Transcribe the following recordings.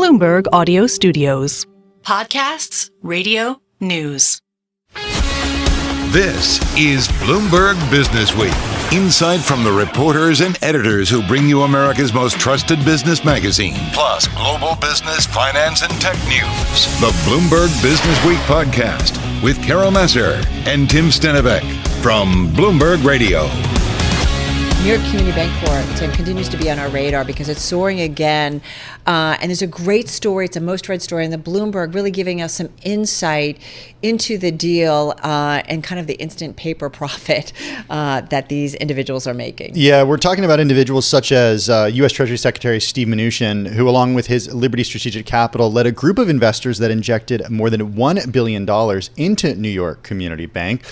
Bloomberg Audio Studios. Podcasts, radio, news. This is Bloomberg Businessweek. Insight from the reporters and editors who bring you America's most trusted business magazine, plus global business, finance, and tech news. The Bloomberg Businessweek podcast with Carol Massar and Tim Stenovec from Bloomberg Radio. York Community Bancorp, Tim, continues to be on our radar because it's soaring again. And there's a great story. It's a most read story in the Bloomberg, really giving us some insight into the deal and kind of the instant paper profit that these individuals are making. Yeah, we're talking about individuals such as U.S. Treasury Secretary Steve Mnuchin, who, along with his Liberty Strategic Capital, led a group of investors that injected more than $1 billion into New York Community Bank.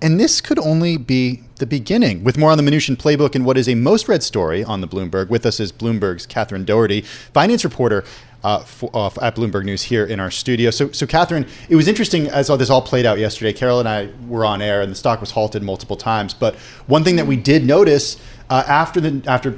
And this could only be the beginning. With more on the Mnuchin playbook and what is a most read story on the Bloomberg, with us is Bloomberg's Katherine Doherty, finance reporter at Bloomberg News here in our studio. So Katherine, it was interesting as this all played out yesterday. Carol and I were on air and the stock was halted multiple times. But one thing that we did notice after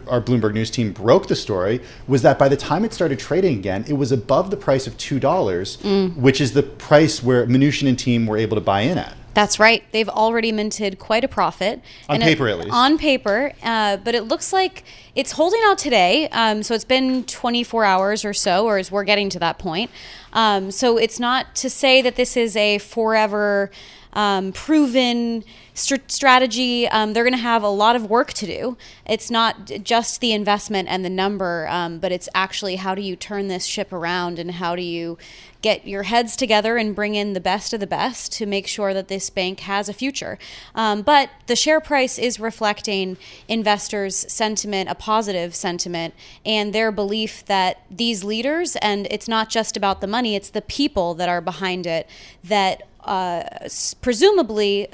our Bloomberg News team broke the story was that by the time it started trading again, it was above the price of $2, which is the price where Mnuchin and team were able to buy in at. That's right. They've already minted quite a profit. On paper, at least. On paper. But it looks like it's holding out today. So it's been 24 hours or so, or as we're getting to that point. So it's not to say that this is a forever proven strategy. They're going to have a lot of work to do. It's not just the investment and the number, but it's actually how do you turn this ship around and how do you get your heads together and bring in the best of the best to make sure that this bank has a future. But the share price is reflecting investors' sentiment, a positive sentiment, and their belief that these leaders, and it's not just about the money, it's the people that are behind it, that presumably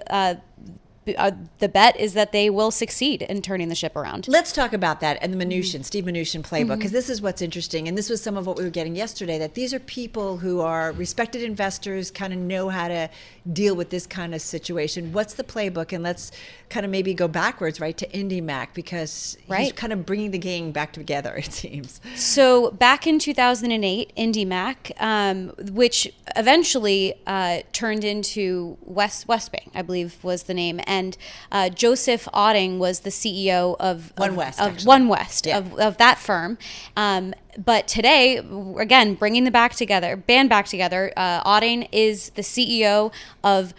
the bet is that they will succeed in turning the ship around. Let's talk about that and the Mnuchin, Steve Mnuchin playbook, because this is what's interesting. And this was some of what we were getting yesterday, that these are people who are respected investors, kind of know how to deal with this kind of situation. What's the playbook? And let's kind of maybe go backwards, right, to IndyMac, because he's kind of bringing the gang back together, it seems. So back in 2008, IndyMac, which eventually turned into West Bank, I believe was the name. And Joseph Otting was the CEO of that firm. But today, again, bringing the band back together, Otting is the CEO of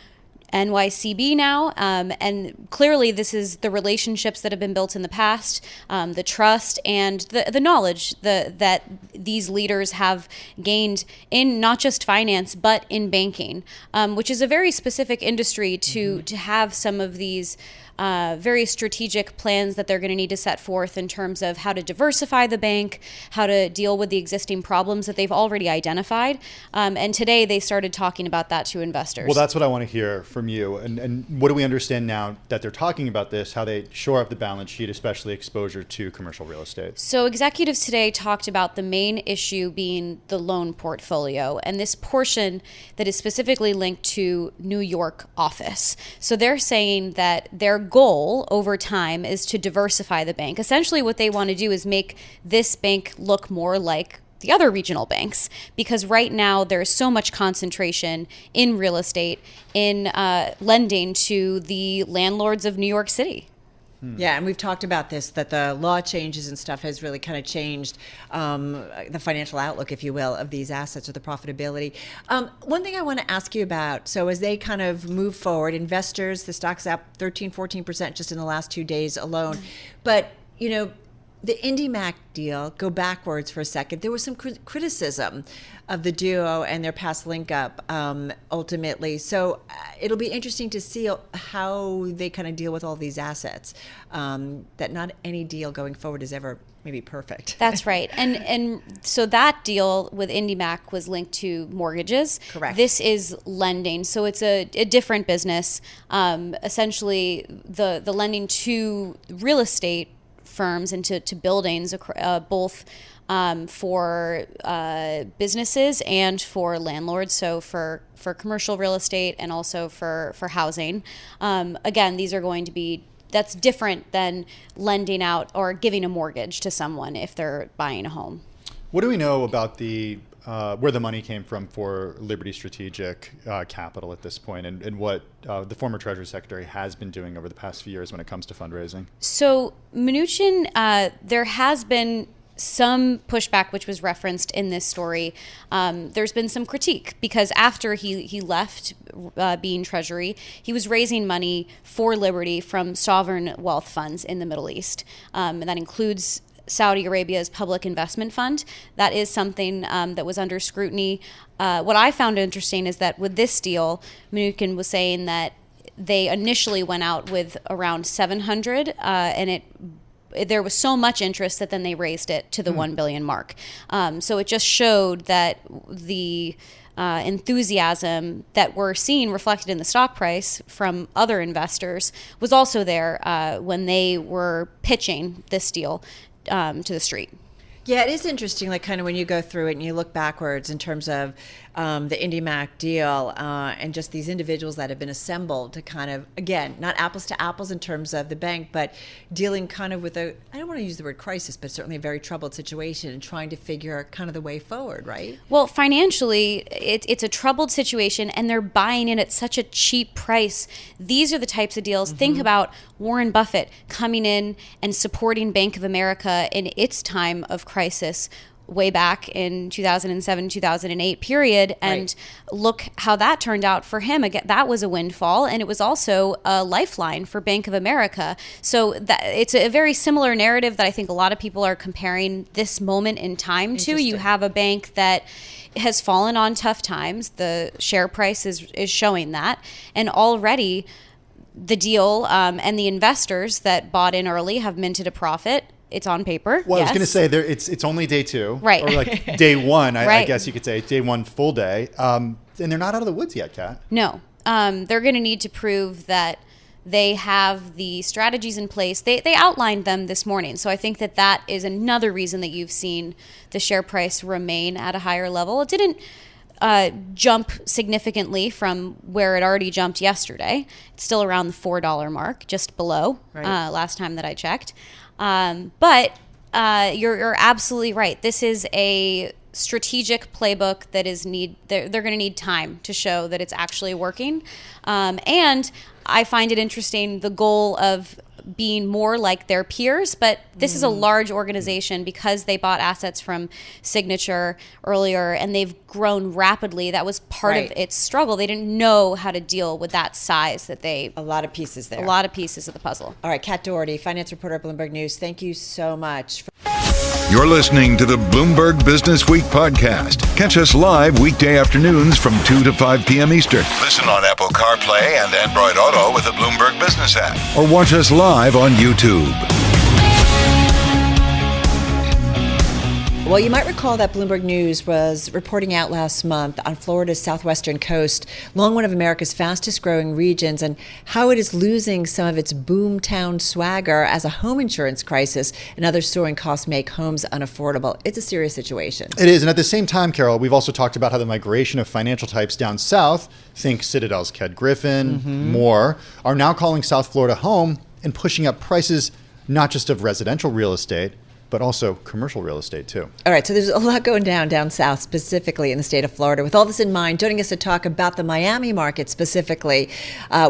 NYCB now, and clearly this is the relationships that have been built in the past, the trust and the knowledge that these leaders have gained in not just finance but in banking, which is a very specific industry to have some of these very strategic plans that they're going to need to set forth in terms of how to diversify the bank, how to deal with the existing problems that they've already identified. And today they started talking about that to investors. Well, that's what I want to hear from you. And what do we understand now that they're talking about this, how they shore up the balance sheet, especially exposure to commercial real estate? So executives today talked about the main issue being the loan portfolio and this portion that is specifically linked to New York office. So they're saying that their goal over time is to diversify the bank. Essentially what they want to do is make this bank look more like the other regional banks, because right now there's so much concentration in real estate, in lending to the landlords of New York City. Yeah, and we've talked about this, that the law changes and stuff has really kind of changed the financial outlook, if you will, of these assets or the profitability. One thing I want to ask you about, so as they kind of move forward, investors, the stock's up 13-14% just in the last 2 days alone. But, you know, the IndyMac deal, go backwards for a second, there was some criticism of the duo and their past link up ultimately. So it'll be interesting to see how they kind of deal with all these assets, that not any deal going forward is ever maybe perfect. That's right. And so that deal with IndyMac was linked to mortgages. Correct. This is lending. So it's a different business. Essentially, the lending to real estate firms and to buildings, both for businesses and for landlords, so for commercial real estate and also for housing. Again, these are going to be, that's different than lending out or giving a mortgage to someone if they're buying a home. What do we know about the where the money came from for Liberty Strategic Capital at this point, and what the former Treasury Secretary has been doing over the past few years when it comes to fundraising? So Mnuchin, there has been some pushback, which was referenced in this story. There's been some critique because after he left being Treasury, he was raising money for Liberty from sovereign wealth funds in the Middle East. And that includes Saudi Arabia's public investment fund. That is something that was under scrutiny. What I found interesting is that with this deal, Mnuchin was saying that they initially went out with around 700, and there was so much interest that then they raised it to the 1 billion mark. So it just showed that the enthusiasm that we're seeing reflected in the stock price from other investors was also there when they were pitching this deal to the street. Yeah, it is interesting, like kind of when you go through it and you look backwards in terms of the IndyMac deal and just these individuals that have been assembled to kind of, again, not apples to apples in terms of the bank, but dealing kind of with I don't want to use the word crisis, but certainly a very troubled situation and trying to figure kind of the way forward, right? Well, financially, it's a troubled situation and they're buying in at such a cheap price. These are the types of deals. Think about Warren Buffett coming in and supporting Bank of America in its time of crisis way back in 2007, 2008 period. And look how that turned out for him. Again, that was a windfall, and it was also a lifeline for Bank of America. So it's a very similar narrative that I think a lot of people are comparing this moment in time to. You have a bank that has fallen on tough times. The share price is showing that. And already the deal and the investors that bought in early have minted a profit. It's on paper. Well, yes. I was going to say it's only day two, right? Or like day one, I guess you could say day one full day, and they're not out of the woods yet, Kat. No, they're going to need to prove that they have the strategies in place. They outlined them this morning, so I think that is another reason that you've seen the share price remain at a higher level. It didn't jump significantly from where it already jumped yesterday. It's still around the $4 mark, just below last time that I checked. But you're absolutely right. This is a strategic playbook that they're going to need time to show that it's actually working. And I find it interesting, the goal of being more like their peers, but this is a large organization because they bought assets from Signature earlier and they've grown rapidly. That was part of its struggle. They didn't know how to deal with that size a lot of pieces there. A lot of pieces of the puzzle. All right, Kat Doherty, finance reporter at Bloomberg News. Thank you so much. You're listening to the Bloomberg Businessweek podcast. Catch us live weekday afternoons from 2 to 5 p.m. Eastern. Listen on Apple CarPlay and Android Auto with the Bloomberg Business app. Or watch us live on YouTube. Well, you might recall that Bloomberg News was reporting out last month on Florida's southwestern coast, long one of America's fastest growing regions, and how it is losing some of its boomtown swagger as a home insurance crisis and other soaring costs make homes unaffordable. It's a serious situation. It is. And at the same time, Carol, we've also talked about how the migration of financial types down south, think Citadel's Ked Griffin, more, are now calling South Florida home and pushing up prices, not just of residential real estate, but also commercial real estate too. All right, so there's a lot going down south, specifically in the state of Florida. With all this in mind, joining us to talk about the Miami market specifically,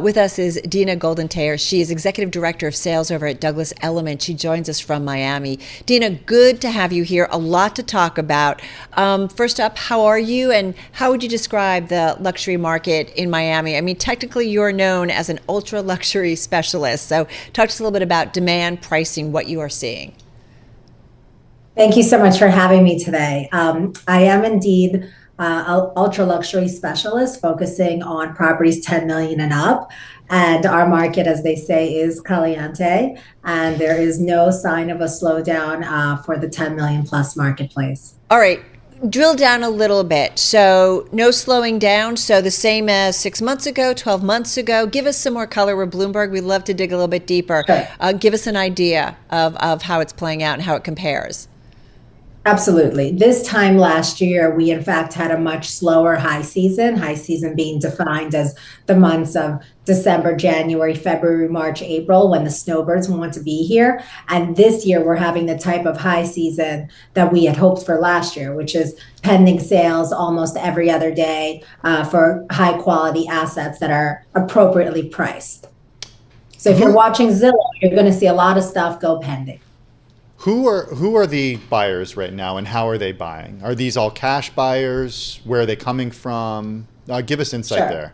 with us is Dina Goldentayer. She is Executive Director of Sales over at Douglas Elliman. She joins us from Miami. Dina, good to have you here. A lot to talk about. First up, how are you, and how would you describe the luxury market in Miami? I mean, technically you're known as an ultra luxury specialist. So talk to us a little bit about demand, pricing, what you are seeing. Thank you so much for having me today. I am indeed an ultra luxury specialist focusing on properties 10 million and up. And our market, as they say, is caliente. And there is no sign of a slowdown for the 10 million plus marketplace. All right. Drill down a little bit. So no slowing down. So the same as 6 months ago, 12 months ago. Give us some more color. We're Bloomberg. We'd love to dig a little bit deeper. Sure. Give us an idea of how it's playing out and how it compares. Absolutely. This time last year, we in fact had a much slower high season being defined as the months of December, January, February, March, April, when the snowbirds want to be here. And this year, we're having the type of high season that we had hoped for last year, which is pending sales almost every other day for high quality assets that are appropriately priced. So if you're watching Zillow, you're going to see a lot of stuff go pending. Who are the buyers right now, and how are they buying? Are these all cash buyers? Where are they coming from? Give us insight there.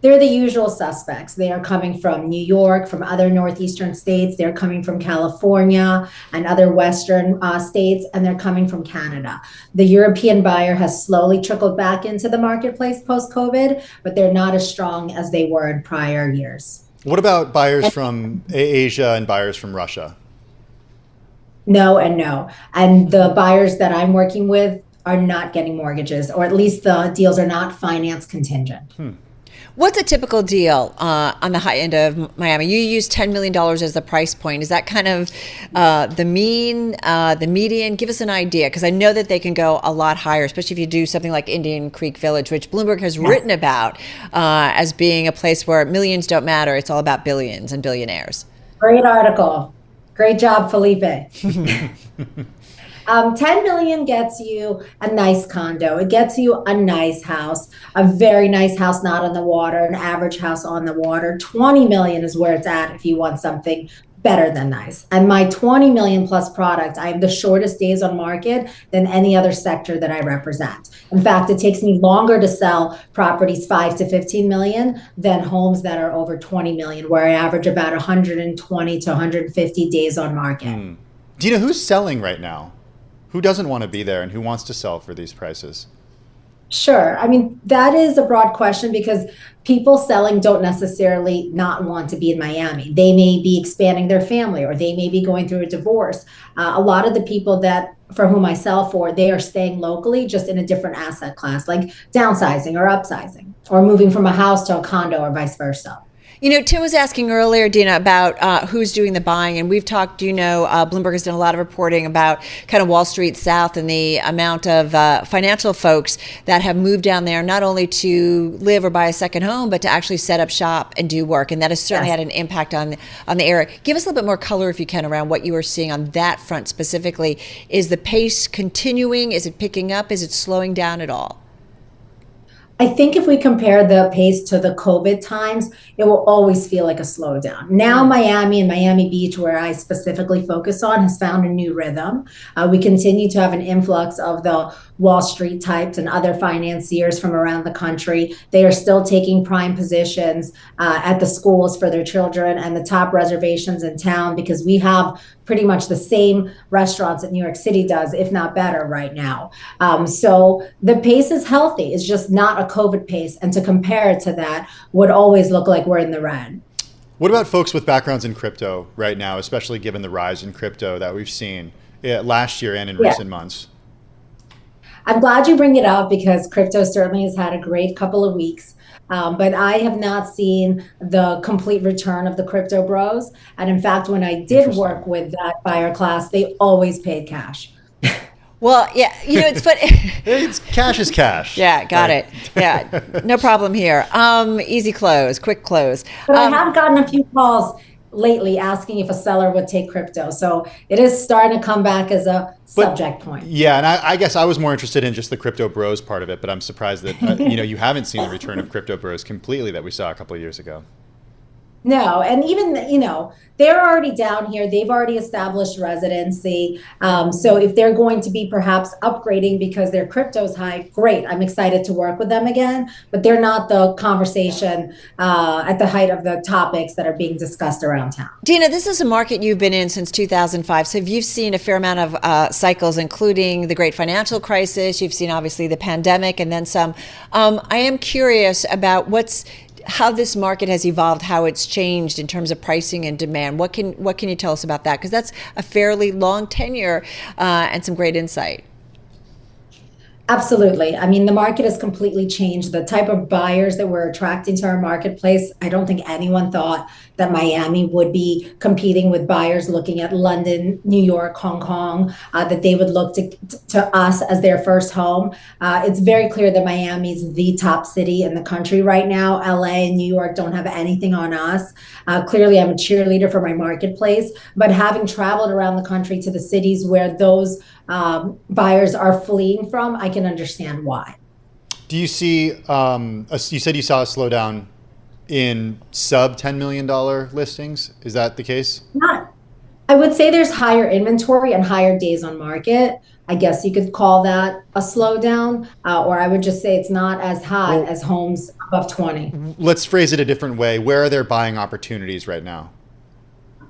They're the usual suspects. They are coming from New York, from other northeastern states. They're coming from California and other western states, and they're coming from Canada. The European buyer has slowly trickled back into the marketplace post-COVID, but they're not as strong as they were in prior years. What about buyers from Asia and buyers from Russia? No and no. And the buyers that I'm working with are not getting mortgages, or at least the deals are not finance contingent. What's a typical deal on the high end of Miami? You use $10 million as the price point. Is that kind of the mean, the median? Give us an idea, because I know that they can go a lot higher, especially if you do something like Indian Creek Village, which Bloomberg has written about as being a place where millions don't matter. It's all about billions and billionaires. Great article. Great job, Felipe. 10 million gets you a nice condo. It gets you a nice house, a very nice house, not on the water, an average house on the water. 20 million is where it's at if you want something better than nice. And my 20 million plus product, I have the shortest days on market than any other sector that I represent. In fact, it takes me longer to sell properties 5 to 15 million than homes that are over 20 million, where I average about 120 to 150 days on market. Dina, who's selling right now? Who doesn't want to be there and who wants to sell for these prices? Sure. I mean, that is a broad question because people selling don't necessarily not want to be in Miami. They may be expanding their family, or they may be going through a divorce. A lot of the people that for whom I sell for, they are staying locally, just in a different asset class, like downsizing or upsizing, or moving from a house to a condo or vice versa. You know, Tim was asking earlier, Dina, about who's doing the buying. And we've talked, Bloomberg has done a lot of reporting about kind of Wall Street South and the amount of financial folks that have moved down there, not only to live or buy a second home, but to actually set up shop and do work. And that has certainly had an impact on the area. Give us a little bit more color, if you can, around what you are seeing on that front specifically. Is the pace continuing? Is it picking up? Is it slowing down at all? I think if we compare the pace to the COVID times, it will always feel like a slowdown. Now, Miami and Miami Beach, where I specifically focus on, has found a new rhythm. We continue to have an influx of the Wall Street types and other financiers from around the country. They are still taking prime positions at the schools for their children and the top reservations in town, because we have pretty much the same restaurants that New York City does, if not better right now. So the pace is healthy. It's just not a COVID pace. And to compare it to that would always look like we're in the red. What about folks with backgrounds in crypto right now, especially given the rise in crypto that we've seen last year and in recent months? I'm glad you bring it up, because crypto certainly has had a great couple of weeks. But I have not seen the complete return of the crypto bros. And in fact, when I did work with that buyer class, they always paid cash. Well, yeah, it's funny. It's cash is cash. Yeah, got it. Yeah, no problem here. Easy close, quick close. But I have gotten a few calls lately asking if a seller would take crypto. So it is starting to come back as a subject point. Yeah, and I guess I was more interested in just the crypto bros part of it, but I'm surprised that you haven't seen the return of crypto bros completely that we saw a couple of years ago. No, and even, they're already down here. They've already established residency. So if they're going to be perhaps upgrading because their crypto's high, great. I'm excited to work with them again, but they're not the conversation at the height of the topics that are being discussed around town. Dina, this is a market you've been in since 2005. So you've seen a fair amount of cycles, including the great financial crisis. You've seen, obviously, the pandemic and then some. I am curious about how this market has evolved, how it's changed in terms of pricing and demand. What can you tell us about that? Because that's a fairly long tenure and some great insight. Absolutely. I mean, the market has completely changed. The type of buyers that we're attracting to our marketplace, I don't think anyone thought that Miami would be competing with buyers looking at London, New York, Hong Kong, that they would look to us as their first home. It's very clear that Miami is the top city in the country right now. LA and New York don't have anything on us. Clearly, I'm a cheerleader for my marketplace, but having traveled around the country to the cities where those buyers are fleeing from, I can understand why. Do you see, you said you saw a slowdown in sub $10 million listings. Is that the case? Not. I would say there's higher inventory and higher days on market. I guess you could call that a slowdown, or I would just say it's not as high as homes above 20. Let's phrase it a different way. Where are there buying opportunities right now?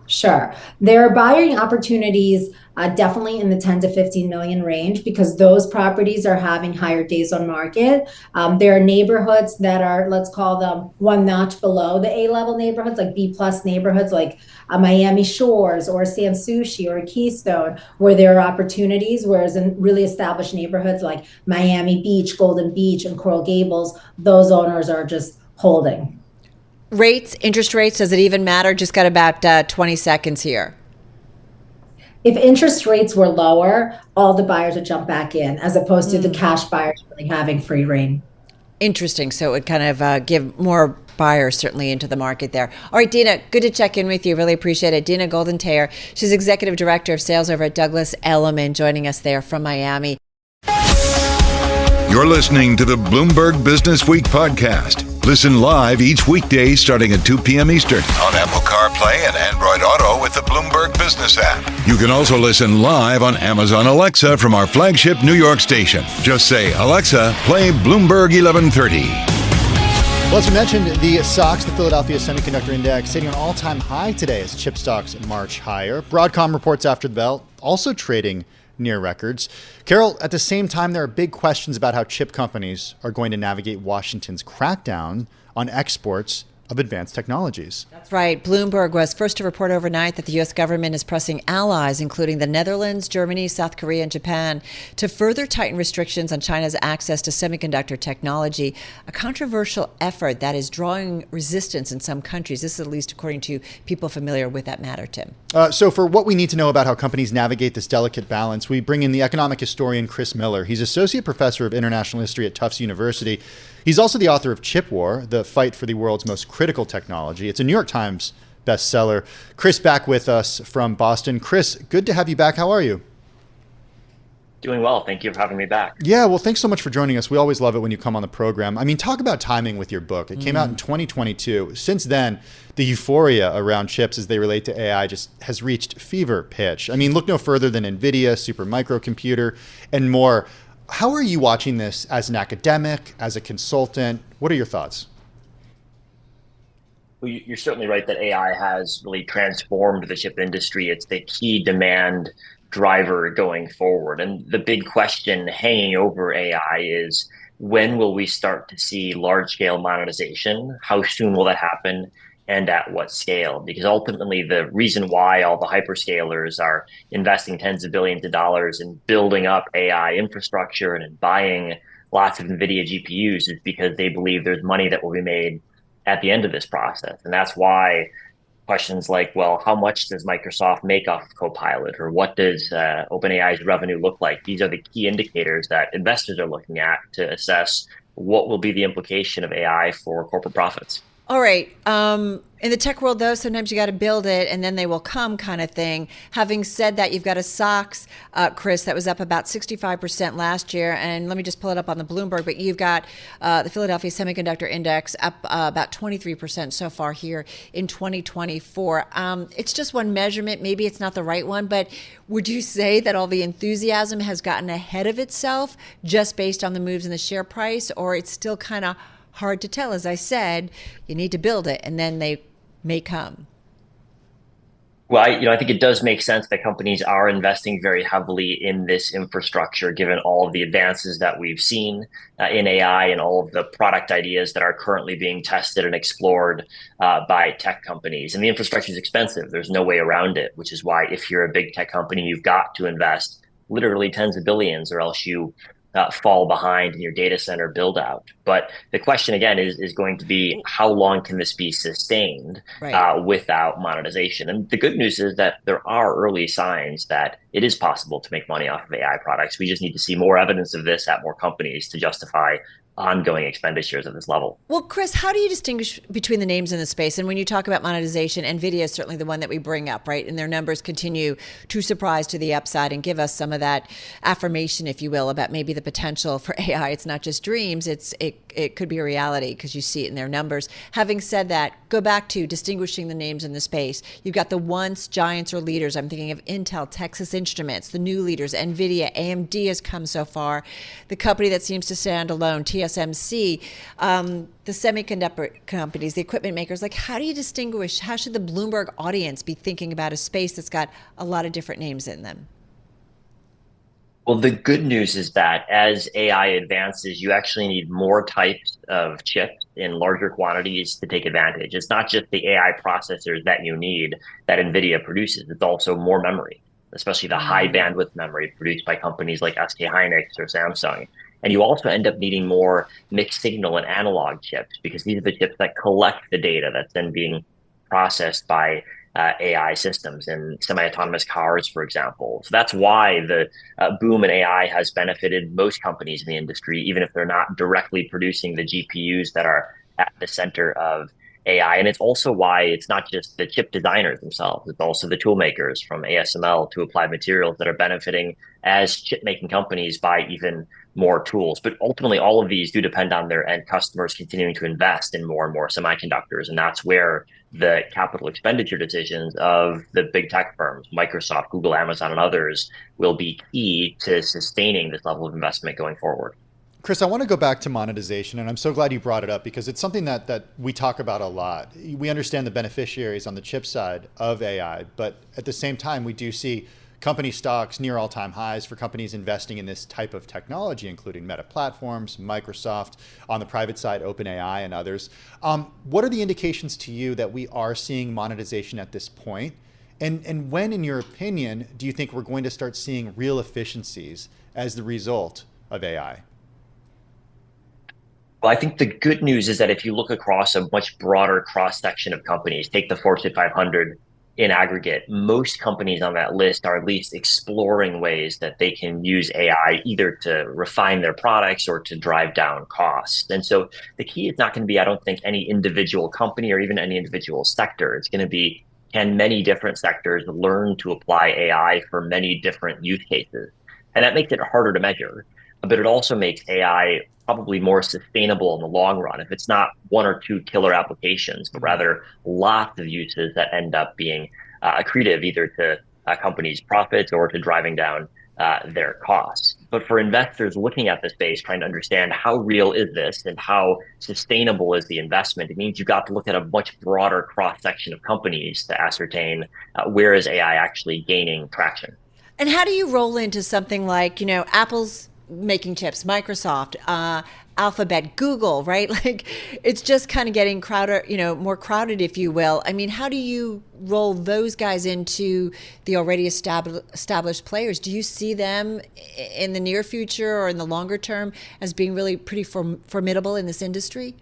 Sure. There are buying opportunities definitely in the 10 to 15 million range because those properties are having higher days on market. There are neighborhoods that are, let's call them one notch below the A-level neighborhoods, like B-plus neighborhoods like Miami Shores or San Sushi or Keystone, where there are opportunities, whereas in really established neighborhoods like Miami Beach, Golden Beach, and Coral Gables, those owners are just holding. Rates, interest rates, does it even matter? Just got about 20 seconds here. If interest rates were lower, all the buyers would jump back in, as opposed to the cash buyers really having free reign. Interesting. So it would kind of give more buyers certainly into the market there. All right, Dina, good to check in with you. Really appreciate it. Dina Goldentayer, she's Executive Director of Sales over at Douglas Elliman, joining us there from Miami. You're listening to the Bloomberg Businessweek podcast. Listen live each weekday starting at 2 p.m. Eastern on Apple CarPlay and Android Auto with the Bloomberg Business app. You can also listen live on Amazon Alexa from our flagship New York station. Just say, Alexa, play Bloomberg 1130. Well, as we mentioned, the SOX, the Philadelphia Semiconductor Index, hitting an all-time high today as chip stocks march higher. Broadcom reports after the bell, also trading near records. Carol, at the same time, there are big questions about how chip companies are going to navigate Washington's crackdown on exports of advanced technologies. That's right. Bloomberg was first to report overnight that the U.S. government is pressing allies, including the Netherlands, Germany, South Korea, and Japan, to further tighten restrictions on China's access to semiconductor technology, a controversial effort that is drawing resistance in some countries. This is at least according to people familiar with that matter, Tim. So for what we need to know about how companies navigate this delicate balance, we bring in the economic historian Chris Miller. He's Associate Professor of International History at Tufts University. He's also the author of Chip War, The Fight for the World's Most Critical Technology. It's a New York Times bestseller. Chris back with us from Boston. Chris, good to have you back. How are you? Doing well. Thank you for having me back. Yeah, well, thanks so much for joining us. We always love it when you come on the program. I mean, talk about timing with your book. It came out in 2022. Since then, the euphoria around chips as they relate to AI just has reached fever pitch. I mean, look no further than NVIDIA, supermicrocomputer, and more. How are you watching this as an academic, as a consultant? What are your thoughts? Well, you're certainly right that AI has really transformed the chip industry. It's the key demand driver going forward. And the big question hanging over AI is, when will we start to see large-scale monetization? How soon will that happen? And at what scale? Because ultimately, the reason why all the hyperscalers are investing tens of billions of dollars in building up AI infrastructure and in buying lots of NVIDIA GPUs is because they believe there's money that will be made at the end of this process. And that's why questions like, well, how much does Microsoft make off Copilot, or what does OpenAI's revenue look like? These are the key indicators that investors are looking at to assess what will be the implication of AI for corporate profits. All right. In the tech world, though, sometimes you got to build it and then they will come kind of thing. Having said that, you've got a SOX, Chris, that was up about 65% last year. And let me just pull it up on the Bloomberg. But you've got the Philadelphia Semiconductor Index up about 23% so far here in 2024. It's just one measurement. Maybe it's not the right one. But would you say that all the enthusiasm has gotten ahead of itself just based on the moves in the share price? Or it's still kind of hard to tell? As I said, you need to build it and then they may come. Well, I think it does make sense that companies are investing very heavily in this infrastructure, given all of the advances that we've seen in AI and all of the product ideas that are currently being tested and explored by tech companies. And the infrastructure is expensive. There's no way around it, which is why if you're a big tech company, you've got to invest literally tens of billions, or else you fall behind in your data center build out. But the question again is going to be, how long can this be sustained without monetization? And the good news is that there are early signs that it is possible to make money off of AI products. We just need to see more evidence of this at more companies to justify ongoing expenditures at this level. Well, Chris, how do you distinguish between the names in the space? And when you talk about monetization, NVIDIA is certainly the one that we bring up, right? And their numbers continue to surprise to the upside and give us some of that affirmation, if you will, about maybe the potential for AI. It's not just dreams, it could be a reality because you see it in their numbers. Having said that, go back to distinguishing the names in the space. You've got the once giants or leaders. I'm thinking of Intel, Texas Instruments, the new leaders, NVIDIA, AMD has come so far. The company that seems to stand alone, TSMC, the semiconductor companies, the equipment makers. Like, how do you distinguish? How should the Bloomberg audience be thinking about a space that's got a lot of different names in them? Well, the good news is that as AI advances, you actually need more types of chips in larger quantities to take advantage. It's not just the AI processors that you need that NVIDIA produces. It's also more memory, especially the high bandwidth memory produced by companies like SK Hynix or Samsung. And you also end up needing more mixed signal and analog chips because these are the chips that collect the data that's then being processed by AI systems and semi-autonomous cars, for example. So that's why the boom in AI has benefited most companies in the industry, even if they're not directly producing the GPUs that are at the center of AI. And it's also why it's not just the chip designers themselves, it's also the tool makers from ASML to Applied Materials that are benefiting as chip making companies buy even more tools. But ultimately, all of these do depend on their end customers continuing to invest in more and more semiconductors. And that's where the capital expenditure decisions of the big tech firms, Microsoft, Google, Amazon, and others, will be key to sustaining this level of investment going forward. Chris, I want to go back to monetization, and I'm so glad you brought it up because it's something that we talk about a lot. We understand the beneficiaries on the chip side of AI, but at the same time, we do see company stocks near all-time highs for companies investing in this type of technology, including Meta Platforms, Microsoft, on the private side, OpenAI, and others. What are the indications to you that we are seeing monetization at this point? And when, in your opinion, do you think we're going to start seeing real efficiencies as the result of AI? Well, I think the good news is that if you look across a much broader cross-section of companies, take the Fortune 500 in aggregate, most companies on that list are at least exploring ways that they can use AI either to refine their products or to drive down costs. And so the key is not going to be, I don't think, any individual company or even any individual sector. It's going to be, can many different sectors learn to apply AI for many different use cases? And that makes it harder to measure, but it also makes AI probably more sustainable in the long run if it's not one or two killer applications, but rather lots of uses that end up being accretive either to companies' profits or to driving down their costs. But for investors looking at the space, trying to understand how real is this and how sustainable is the investment, it means you've got to look at a much broader cross-section of companies to ascertain where is AI actually gaining traction. And how do you roll into something like, Apple's making chips, Microsoft, Alphabet, Google, right? Like, it's just kind of getting crowded, more crowded, if you will. I mean, how do you roll those guys into the already established players? Do you see them in the near future or in the longer term as being really pretty formidable in this industry?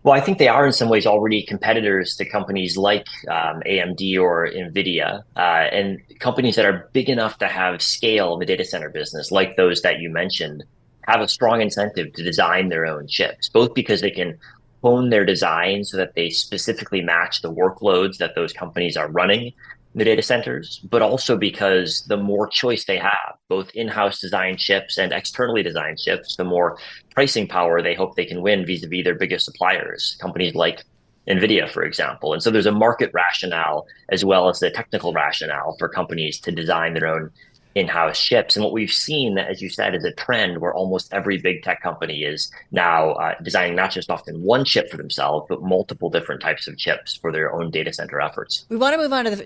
Well, I think they are in some ways already competitors to companies like AMD or NVIDIA, and companies that are big enough to have scale in the data center business, like those that you mentioned, have a strong incentive to design their own chips, both because they can hone their design so that they specifically match the workloads that those companies are running in the data centers, but also because the more choice they have, both in-house designed chips and externally designed chips, the more pricing power they hope they can win vis-a-vis their biggest suppliers, companies like NVIDIA, for example. And so there's a market rationale as well as the technical rationale for companies to design their own in-house chips. And what we've seen, as you said, is a trend where almost every big tech company is now designing not just often one chip for themselves, but multiple different types of chips for their own data center efforts. We want to move on to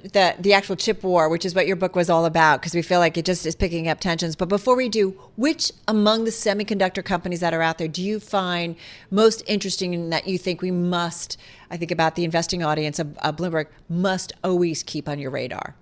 the actual chip war, which is what your book was all about, because we feel like it just is picking up tensions. But before we do, which among the semiconductor companies that are out there do you find most interesting and that you think we must, I think about the investing audience of Bloomberg, must always keep on your radar?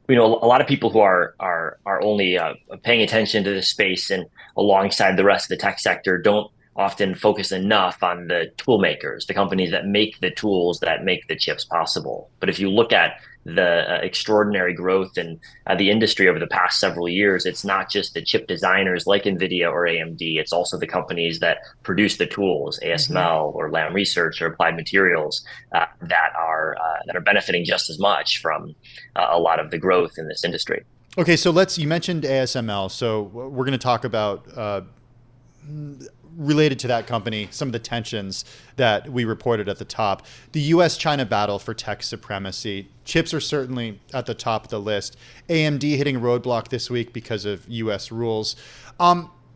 A lot of people who are only paying attention to this space and alongside the rest of the tech sector don't often focus enough on the tool makers, the companies that make the tools that make the chips possible. But if you look at the extraordinary growth in the industry over the past several years, it's not just the chip designers like NVIDIA or AMD, it's also the companies that produce the tools, ASML or Lam Research or Applied Materials, that are benefiting just as much from a lot of the growth in this industry. Okay, so you mentioned ASML, so we're going to talk about related to that company, some of the tensions that we reported at the top. The US-China battle for tech supremacy. Chips are certainly at the top of the list. AMD hitting a roadblock this week because of US rules.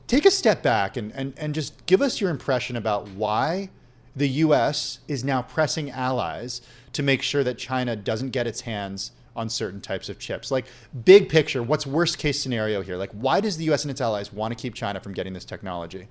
Take a step back and just give us your impression about why the US is now pressing allies to make sure that China doesn't get its hands on certain types of chips. Like, big picture, what's worst case scenario here? Like, why does the US and its allies want to keep China from getting this technology?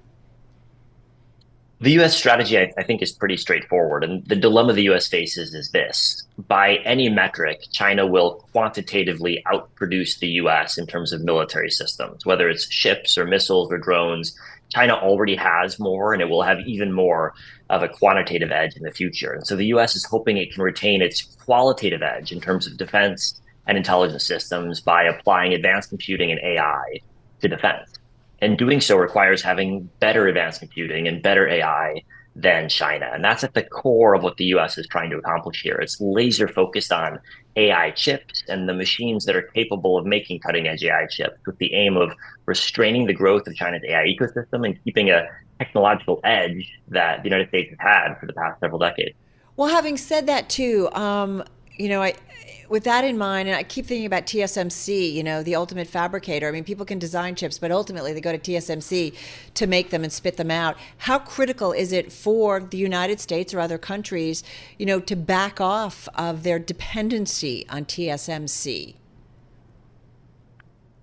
The US strategy, I think, is pretty straightforward. And the dilemma the US faces is this. By any metric, China will quantitatively outproduce the US in terms of military systems, whether it's ships or missiles or drones. China already has more, and it will have even more of a quantitative edge in the future. And so the US is hoping it can retain its qualitative edge in terms of defense and intelligence systems by applying advanced computing and AI to defense. And doing so requires having better advanced computing and better AI than China. And that's at the core of what the US is trying to accomplish here. It's laser focused on AI chips and the machines that are capable of making cutting edge AI chips with the aim of restraining the growth of China's AI ecosystem and keeping a technological edge that the United States has had for the past several decades. Well, having said that too, with that in mind, and I keep thinking about TSMC, the ultimate fabricator. I mean, people can design chips, but ultimately they go to TSMC to make them and spit them out. How critical is it for the United States or other countries, to back off of their dependency on TSMC?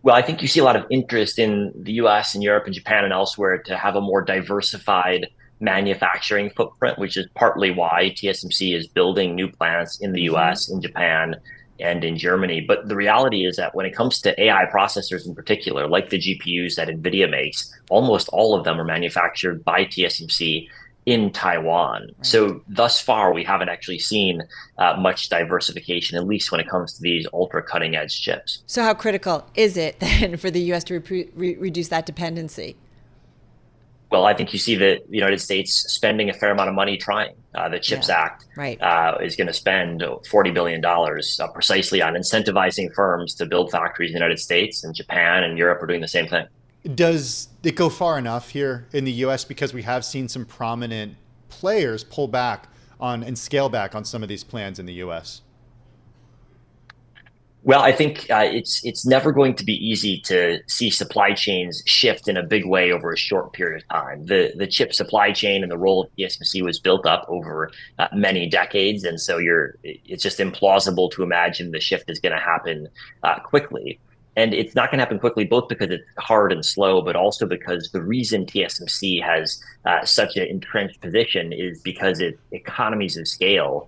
Well, I think you see a lot of interest in the US and Europe and Japan and elsewhere to have a more diversified manufacturing footprint, which is partly why TSMC is building new plants in the US, in Japan, and in Germany. But the reality is that when it comes to AI processors in particular, like the GPUs that NVIDIA makes, almost all of them are manufactured by TSMC in Taiwan. Right. So thus far, we haven't actually seen much diversification, at least when it comes to these ultra cutting edge chips. So how critical is it then for the US to reduce that dependency? Well, I think you see the United States spending a fair amount of money trying. The CHIPS Act is going to spend $40 billion precisely on incentivizing firms to build factories in the United States, and Japan and Europe are doing the same thing. Does it go far enough here in the U.S.? Because we have seen some prominent players pull back on and scale back on some of these plans in the U.S. Well, I think it's never going to be easy to see supply chains shift in a big way over a short period of time. The chip supply chain and the role of TSMC was built up over many decades, and so it's just implausible to imagine the shift is going to happen quickly. And it's not going to happen quickly, both because it's hard and slow, but also because the reason TSMC has such an entrenched position is because its economies of scale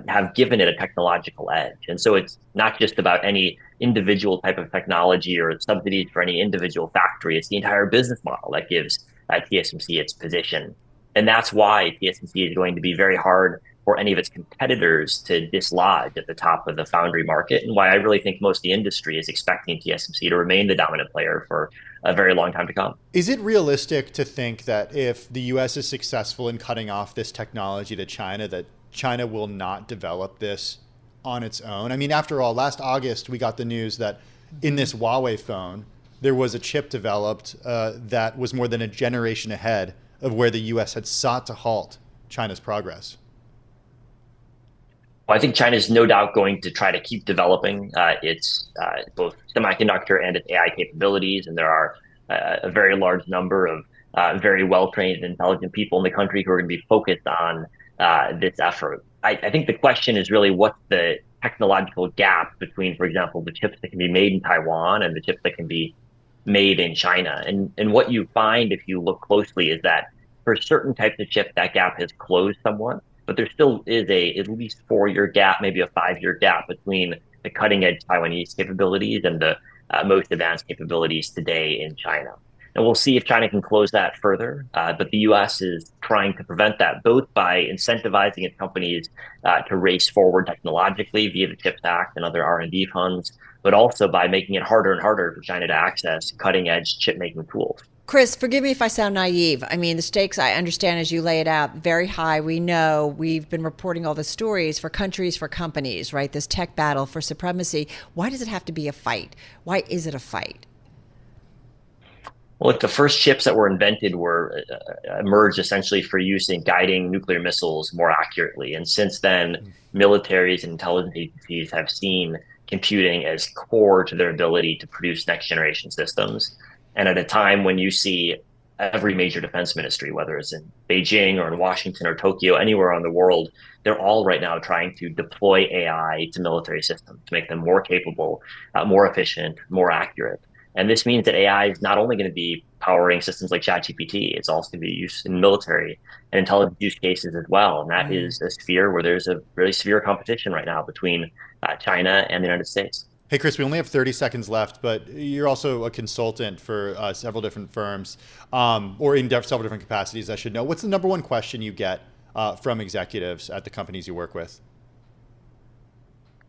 have given it a technological edge. And so it's not just about any individual type of technology or subsidies for any individual factory. It's the entire business model that gives TSMC its position. And that's why TSMC is going to be very hard for any of its competitors to dislodge at the top of the foundry market, and why I really think most of the industry is expecting TSMC to remain the dominant player for a very long time to come. Is it realistic to think that if the U.S. is successful in cutting off this technology to China, that China will not develop this on its own? I mean, after all, last August, we got the news that in this Huawei phone, there was a chip developed that was more than a generation ahead of where the U.S. had sought to halt China's progress. Well, I think China is no doubt going to try to keep developing its both semiconductor and its AI capabilities. And there are a very large number of very well-trained and intelligent people in the country who are going to be focused on this effort. I think the question is really what's the technological gap between, for example, the chips that can be made in Taiwan and the chips that can be made in China. And what you find if you look closely is that for certain types of chips, that gap has closed somewhat. But there still is at least 4-year gap, maybe a 5-year gap between the cutting edge Taiwanese capabilities and the most advanced capabilities today in China. And we'll see if China can close that further. But the U.S. is trying to prevent that, both by incentivizing its companies to race forward technologically via the CHIPS Act and other R&D funds, but also by making it harder and harder for China to access cutting edge chip making tools. Chris, forgive me if I sound naive. I mean, the stakes, I understand as you lay it out, very high. We know we've been reporting all the stories for countries, for companies, right? This tech battle for supremacy. Why does it have to be a fight? Why is it a fight? Well, look, the first chips that were invented were emerged essentially for use in guiding nuclear missiles more accurately. And since then, militaries and intelligence agencies have seen computing as core to their ability to produce next generation systems. And at a time when you see every major defense ministry, whether it's in Beijing or in Washington or Tokyo, anywhere around the world, they're all right now trying to deploy AI to military systems to make them more capable, more efficient, more accurate. And this means that AI is not only going to be powering systems like ChatGPT, it's also going to be used in military and intelligence use cases as well. And that is a sphere where there's a really severe competition right now between China and the United States. Hey, Chris, we only have 30 seconds left, but you're also a consultant for several different firms, or in several different capacities, I should know. What's the number one question you get from executives at the companies you work with?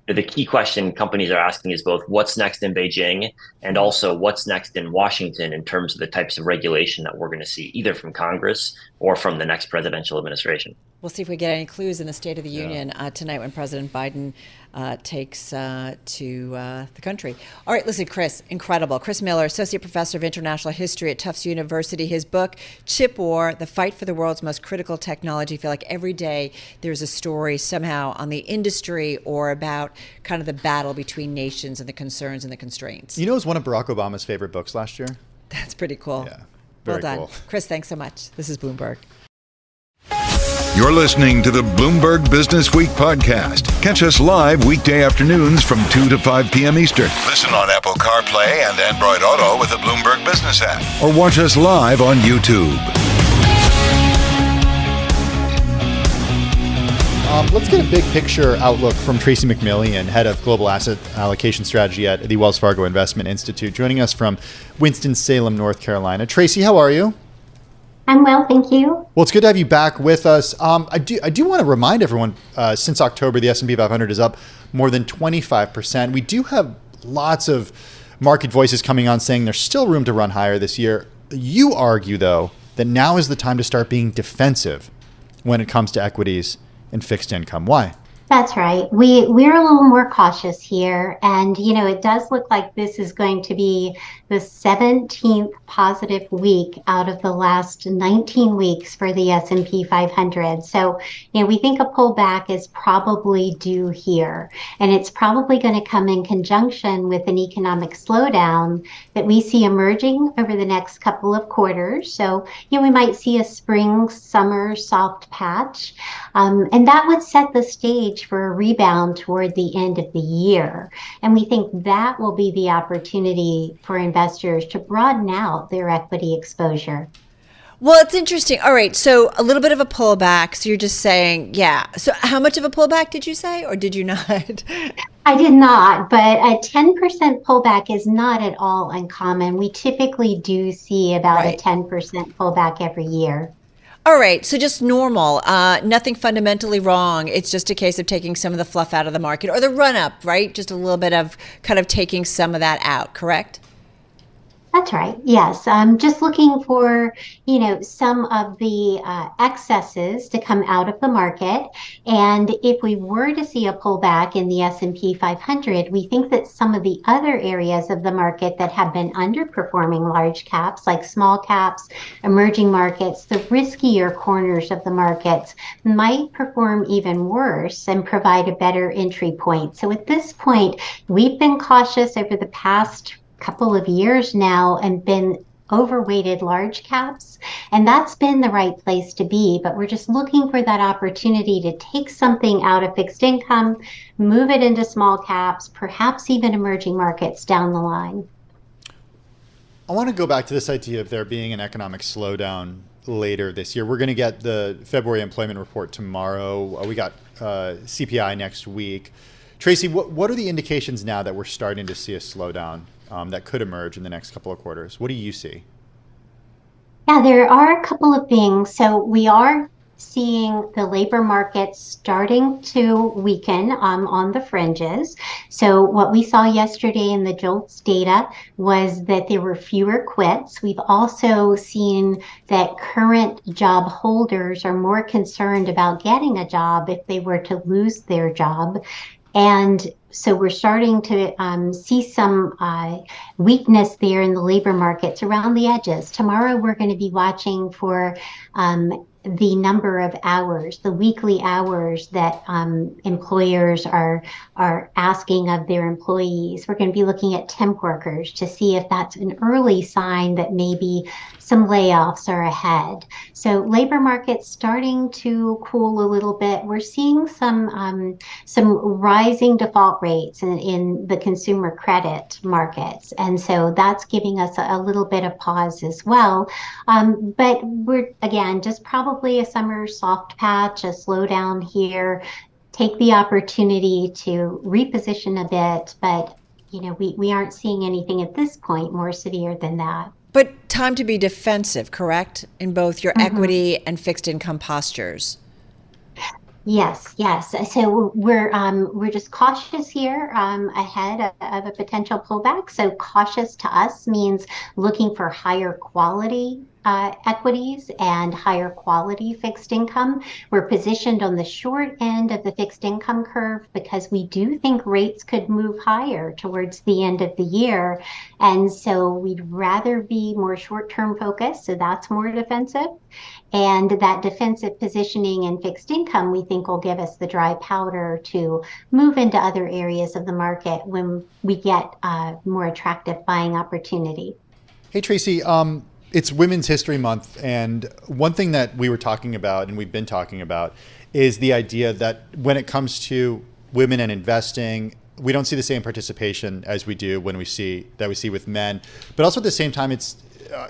The key question companies are asking is both what's next in Beijing and also what's next in Washington in terms of the types of regulation that we're going to see either from Congress or from the next presidential administration. We'll see if we get any clues in the State of the Union tonight when President Biden takes to the country. All right, listen, Chris, incredible. Chris Miller, Associate Professor of International History at Tufts University. His book, Chip War, The Fight for the World's Most Critical Technology. I feel like every day there's a story somehow on the industry or about kind of the battle between nations and the concerns and the constraints. You know, it was one of Barack Obama's favorite books last year. That's pretty cool. Yeah, well very done. cool. Chris, thanks so much. This is Bloomberg. You're listening to the Bloomberg Businessweek podcast. Catch us live weekday afternoons from 2 to 5 p.m. Eastern. Listen on Apple CarPlay and Android Auto with the Bloomberg Business app. Or watch us live on YouTube. Let's get a big picture outlook from Tracie McMillion, head of Global Asset Allocation Strategy at the Wells Fargo Investment Institute, joining us from Winston-Salem, North Carolina. Tracie, how are you? I'm well, thank you. Well, it's good to have you back with us. I do want to remind everyone, since October, the S&P 500 is up more than 25%. We do have lots of market voices coming on saying there's still room to run higher this year. You argue, though, that now is the time to start being defensive when it comes to equities and fixed income. Why? That's right. We're a little more cautious here. And, you know, it does look like this is going to be the 17th positive week out of the last 19 weeks for the S&P 500. So, you know, we think a pullback is probably due here. And it's probably going to come in conjunction with an economic slowdown that we see emerging over the next couple of quarters. So, you know, we might see a spring, summer soft patch. And that would set the stage for a rebound toward the end of the year. And we think that will be the opportunity for investors to broaden out their equity exposure. Well, it's interesting. All right. So a little bit of a pullback. So you're just saying, yeah. So how much of a pullback did you say, or did you not? I did not, but a 10% pullback is not at all uncommon. We typically do see about a 10% pullback every year. All right, so just normal, nothing fundamentally wrong. It's just a case of taking some of the fluff out of the market or the run up, right? Just a little bit of kind of taking some of that out, correct? That's right. Yes. I'm just looking for, you know, some of the excesses to come out of the market. And if we were to see a pullback in the S&P 500, we think that some of the other areas of the market that have been underperforming large caps, like small caps, emerging markets, the riskier corners of the markets might perform even worse and provide a better entry point. So at this point, we've been cautious over the past couple of years now and been overweighted large caps, and that's been the right place to be. But we're just looking for that opportunity to take something out of fixed income, move it into small caps, perhaps even emerging markets down the line. I want to go back to this idea of there being an economic slowdown later this year. We're going to get the February employment report tomorrow. We got CPI next week. Tracie, what are the indications now that we're starting to see a slowdown that could emerge in the next couple of quarters? What do you see? Yeah, there are a couple of things. So we are seeing the labor market starting to weaken on the fringes. So what we saw yesterday in the JOLTS data was that there were fewer quits. We've also seen that current job holders are more concerned about getting a job if they were to lose their job. And so we're starting to see some weakness there in the labor markets around the edges. Tomorrow, we're going to be watching for the number of hours, the weekly hours that employers are asking of their employees. We're going to be looking at temp workers to see if that's an early sign that maybe some layoffs are ahead. So labor market's starting to cool a little bit. We're seeing some rising default rates in the consumer credit markets. And so that's giving us a little bit of pause as well. But we're, again, just probably a summer soft patch, a slowdown here. Take the opportunity to reposition a bit, but we aren't seeing anything at this point more severe than that. But time to be defensive, correct? In both your equity and fixed income postures. Yes. So we're just cautious here ahead of a potential pullback. So cautious to us means looking for higher quality equities and higher quality fixed income. We're positioned on the short end of the fixed income curve because we do think rates could move higher towards the end of the year. And so we'd rather be more short-term focused. So that's more defensive. And that defensive positioning in fixed income, we think, will give us the dry powder to move into other areas of the market when we get more attractive buying opportunity. Hey, Tracie, it's Women's History Month, and one thing that we were talking about and we've been talking about is the idea that when it comes to women and investing, we don't see the same participation as we do when we see with men. But also at the same time, it's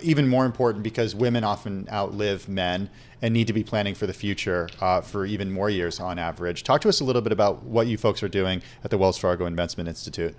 even more important because women often outlive men and need to be planning for the future for even more years on average. Talk to us a little bit about what you folks are doing at the Wells Fargo Investment Institute.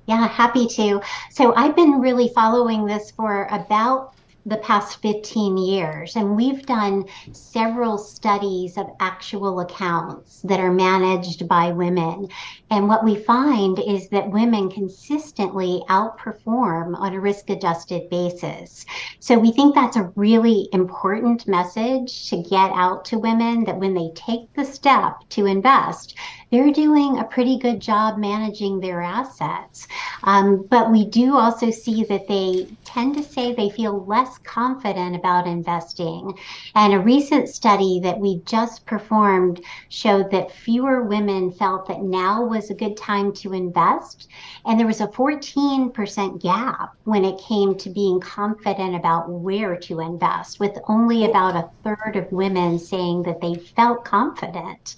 Yeah, happy to. So I've been really following this for about the past 15 years, and we've done several studies of actual accounts that are managed by women. And what we find is that women consistently outperform on a risk-adjusted basis. So we think that's a really important message to get out to women, that when they take the step to invest, they're doing a pretty good job managing their assets. But we do also see that they tend to say they feel less confident about investing. And a recent study that we just performed showed that fewer women felt that now was a good time to invest. And there was a 14% gap when it came to being confident about where to invest, with only about a third of women saying that they felt confident.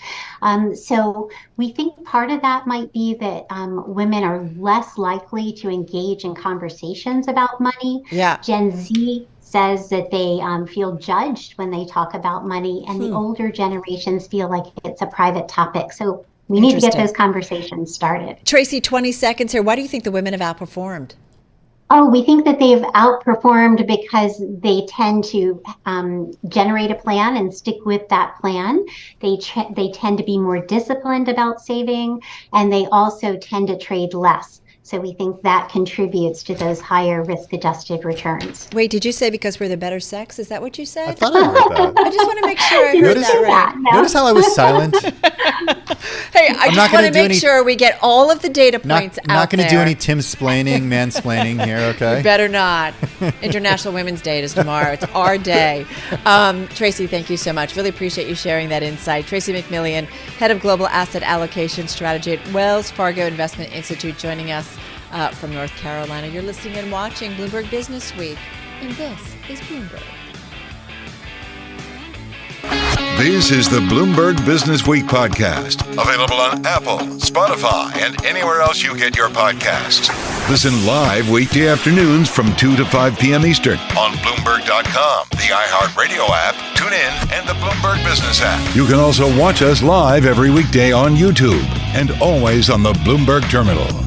So we think part of that might be that women are less likely to engage in conversations about money. Yeah. Gen Z says that they feel judged when they talk about money, and the older generations feel like it's a private topic. So we need to get those conversations started. Tracie, 20 seconds here. Why do you think the women have outperformed? Oh, we think that they've outperformed because they tend to generate a plan and stick with that plan. They tend to be more disciplined about saving, and they also tend to trade less. So we think that contributes to those higher risk-adjusted returns. Wait, did you say because we're the better sex? Is that what you said? I thought I heard that. I just want to make sure I heard that right. Notice how I was silent? Hey, I just want to make sure we get all of the data points out there. I'm not going to do any Tim-splaining, mansplaining here, okay? You better not. International Women's Day is tomorrow. It's our day. Tracie, thank you so much. Really appreciate you sharing that insight. Tracie McMillion, Head of Global Asset Allocation Strategy at Wells Fargo Investment Institute, joining us from North Carolina. You're listening and watching Bloomberg Businessweek, and this is Bloomberg. This is the Bloomberg Businessweek podcast, available on Apple, Spotify, and anywhere else you get your podcasts. Listen live weekday afternoons from 2 to 5 p.m. Eastern on Bloomberg.com, the iHeartRadio app, TuneIn, and the Bloomberg Business app. You can also watch us live every weekday on YouTube and always on the Bloomberg Terminal.